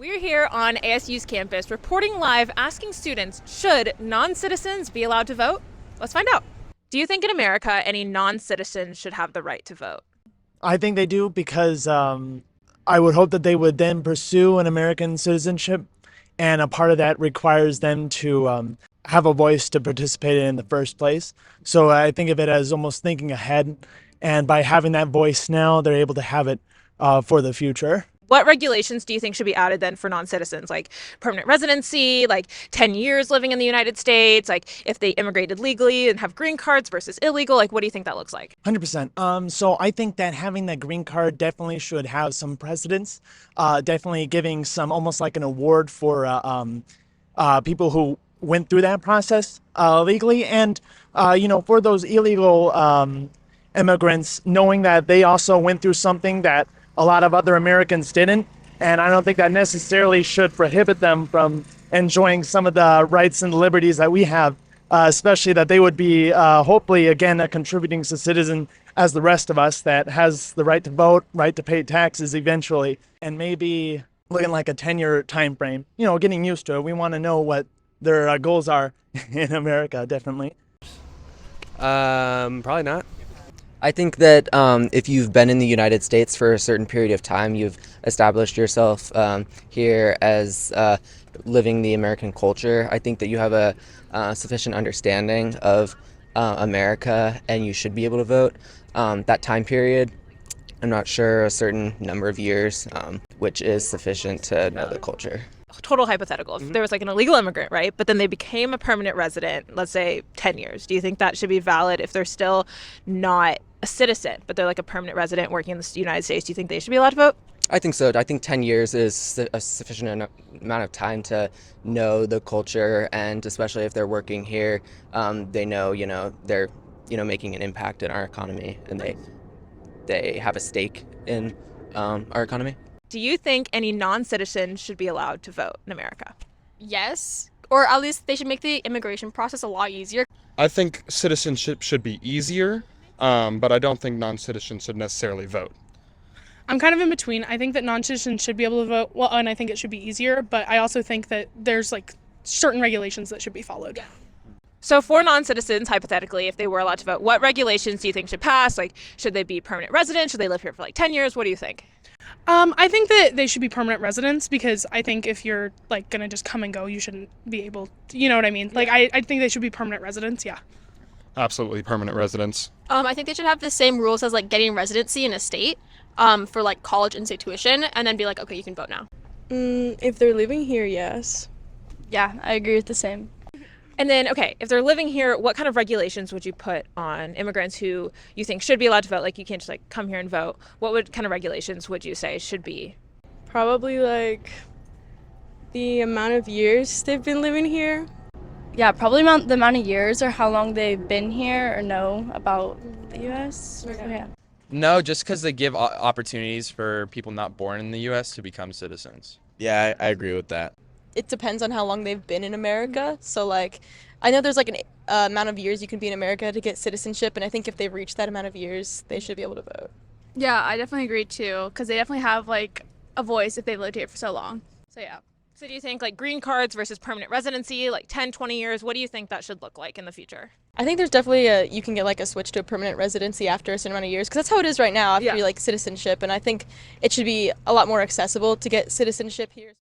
We're here on ASU's campus reporting live asking students, should non-citizens be allowed to vote? Let's find out. Do you think in America any non-citizens should have the right to vote? I think they do because I would hope that they would then pursue an American citizenship, and a part of that requires them to have a voice to participate in the first place. So I think of it as almost thinking ahead, and by having that voice now, they're able to have it for the future. What regulations do you think should be added then for non-citizens, like permanent residency, like 10 years living in the United States, like if they immigrated legally and have green cards versus illegal, like what do you think that looks like? 100%. So I think that having that green card definitely should have some precedence, definitely giving some almost like an award for people who went through that process legally. And, for those illegal immigrants, knowing that they also went through something that a lot of other Americans didn't. And I don't think that necessarily should prohibit them from enjoying some of the rights and liberties that we have, especially that they would be hopefully, again, a contributing citizen as the rest of us that has the right to vote, right to pay taxes eventually, and maybe looking like a 10-year time frame, getting used to it. We want to know what their goals are in America, definitely. Probably not. I think that if you've been in the United States for a certain period of time, you've established yourself here as living the American culture. I think that you have a sufficient understanding of America and you should be able to vote. That time period, I'm not sure, a certain number of years, which is sufficient to know the culture. Total hypothetical. If there was like an illegal immigrant, right? But then they became a permanent resident, let's say 10 years. Do you think that should be valid if they're still not a citizen, but they're like a permanent resident working in the United States? Do you think they should be allowed to vote? I think so. I think 10 years is a sufficient amount of time to know the culture, and especially if they're working here, they know, they're, making an impact in our economy, and they have a stake in our economy. Do you think any non-citizen should be allowed to vote in America? Yes, or at least they should make the immigration process a lot easier. I think citizenship should be easier, but I don't think non-citizens should necessarily vote. I'm kind of in between. I think that non-citizens should be able to vote, well, and I think it should be easier, but I also think that there's like certain regulations that should be followed. So for non-citizens, hypothetically, if they were allowed to vote, what regulations do you think should pass? Like, should they be permanent residents? Should they live here for like 10 years? What do you think? I think that they should be permanent residents, because I think if you're like gonna just come and go, you shouldn't be able to, you know what I mean? Like, I think they should be permanent residents, yeah. Absolutely permanent residents. I think they should have the same rules as like getting residency in a state for like college and state tuition, and then be like, okay, you can vote now. If they're living here, yes. Yeah, I agree with the same. And then, okay, if they're living here, what kind of regulations would you put on immigrants who you think should be allowed to vote? Like, you can't just like come here and vote. What kind of regulations would you say should be? Probably like the amount of years they've been living here. Yeah, probably the amount of years or how long they've been here or know about the U.S. Yeah. No, just because they give opportunities for people not born in the U.S. to become citizens. Yeah, I agree with that. It depends on how long they've been in America. So like, I know there's like an amount of years you can be in America to get citizenship, and I think if they've reached that amount of years, they should be able to vote. Yeah, I definitely agree too, because they definitely have like a voice if they've lived here for so long. So yeah. So do you think like green cards versus permanent residency, like 10, 20 years, what do you think that should look like in the future? I think there's definitely you can get like a switch to a permanent residency after a certain amount of years, because that's how it is right now after you like citizenship, and I think it should be a lot more accessible to get citizenship here.